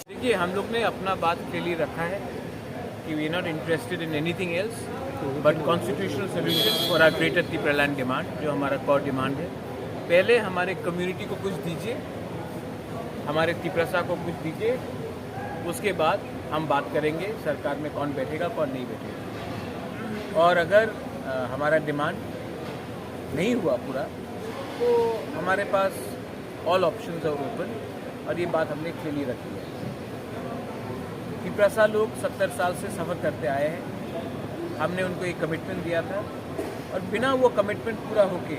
देखिए, हम लोग ने अपना बात क्लियरली रखा है कि we are not interested in anything else but constitutional solution for our greater Tripuraland demand, जो हमारा कोर डिमांड है। पहले हमारे कम्युनिटी को कुछ दीजिए, हमारे त्रिपुरा को कुछ दीजिए, उसके बाद हम बात करेंगे सरकार में कौन बैठेगा कौन नहीं बैठेगा। और अगर हमारा डिमांड नहीं हुआ पूरा तो हमारे पास ऑल ऑप्शंस आर ओपन, और ये बात हमने क्लियरली रखी है। त्रिपुरा लोग 70 साल से सफ़र करते आए हैं, हमने उनको एक कमिटमेंट दिया था और बिना वो कमिटमेंट पूरा होके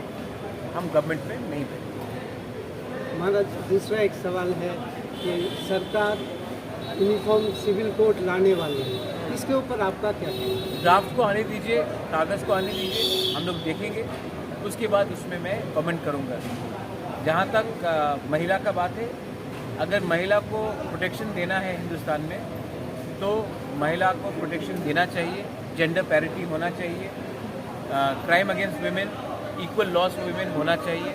हम गवर्नमेंट में नहीं बैठे। महाराज, दूसरा एक सवाल है कि सरकार यूनिफॉर्म सिविल कोड लाने वाली है, इसके ऊपर आपका क्या कहना है? ड्राफ्ट को आने दीजिए, कागज़ को आने दीजिए, हम लोग देखेंगे, उसके बाद उसमें मैं कमेंट करूँगा। जहाँ तक महिला का बात है, अगर महिला को प्रोटेक्शन देना है हिंदुस्तान में तो महिला को प्रोटेक्शन देना चाहिए, जेंडर पैरिटी होना चाहिए, crime against women, equal loss women होना चाहिए।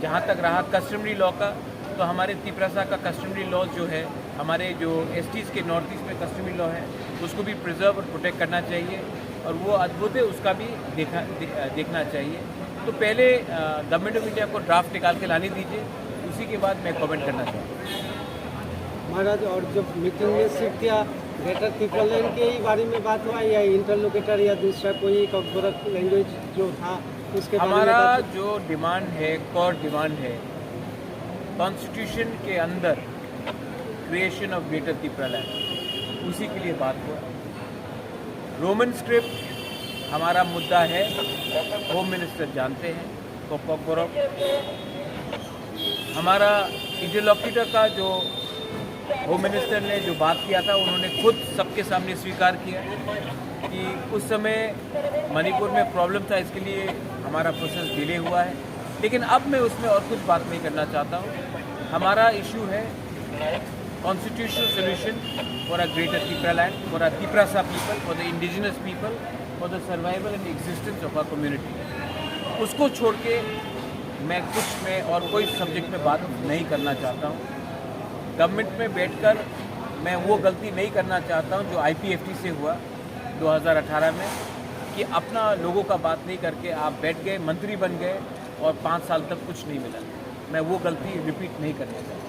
जहाँ तक रहा कस्टमरी लॉ का, तो हमारे त्रिपुरा का कस्टमरी लॉ जो है, हमारे जो एसटीज़ के नॉर्थ ईस्ट में कस्टमरी लॉ है, उसको भी प्रिजर्व और प्रोटेक्ट करना चाहिए, और वो अद्भुत है, उसका भी देखना चाहिए। तो पहले गवर्नमेंट ऑफ इंडिया को ड्राफ्ट निकाल के लाने दीजिए, उसी के बाद मैं कमेंट करना चाहूँगा। महाराज, और जब मीटिंग में सिर्फ क्या ग्रेटर त्रिपुरालैंड के ही बारे में बात हुआ या इंटरलोकेटर या दूसरा कोई कॉर्पोरेट लैंग्वेज जो था उसके बारे में? हमारा जो डिमांड है, कोर डिमांड है, कॉन्स्टिट्यूशन के अंदर क्रिएशन ऑफ ग्रेटर त्रिपुरालैंड, उसी के लिए बात हुआ। रोमन स्क्रिप्ट हमारा मुद्दा है, होम मिनिस्टर जानते हैं, कोपोकोरो। हमारा इंटरलोक्यूटर का जो होम मिनिस्टर ने जो बात किया था, उन्होंने खुद सबके सामने स्वीकार किया कि उस समय मणिपुर में प्रॉब्लम था, इसके लिए हमारा प्रोसेस डिले हुआ है। लेकिन अब मैं उसमें और कुछ बात नहीं करना चाहता हूँ। हमारा इशू है constitutional solution for a greater Tripuraland, for a Tripura people, for the indigenous people, for the survival and existence of our community. उसको छोड़ के मैं और कोई सब्जेक्ट में बात नहीं करना चाहता हूँ। गवर्नमेंट में बैठकर मैं वो गलती नहीं करना चाहता हूँ जो IPFT से हुआ 2018 में, कि अपना लोगों का बात नहीं करके आप बैठ गए, मंत्री बन गए और 5 साल तक कुछ नहीं मिला। मैं वो गलती रिपीट नहीं करना चाहता।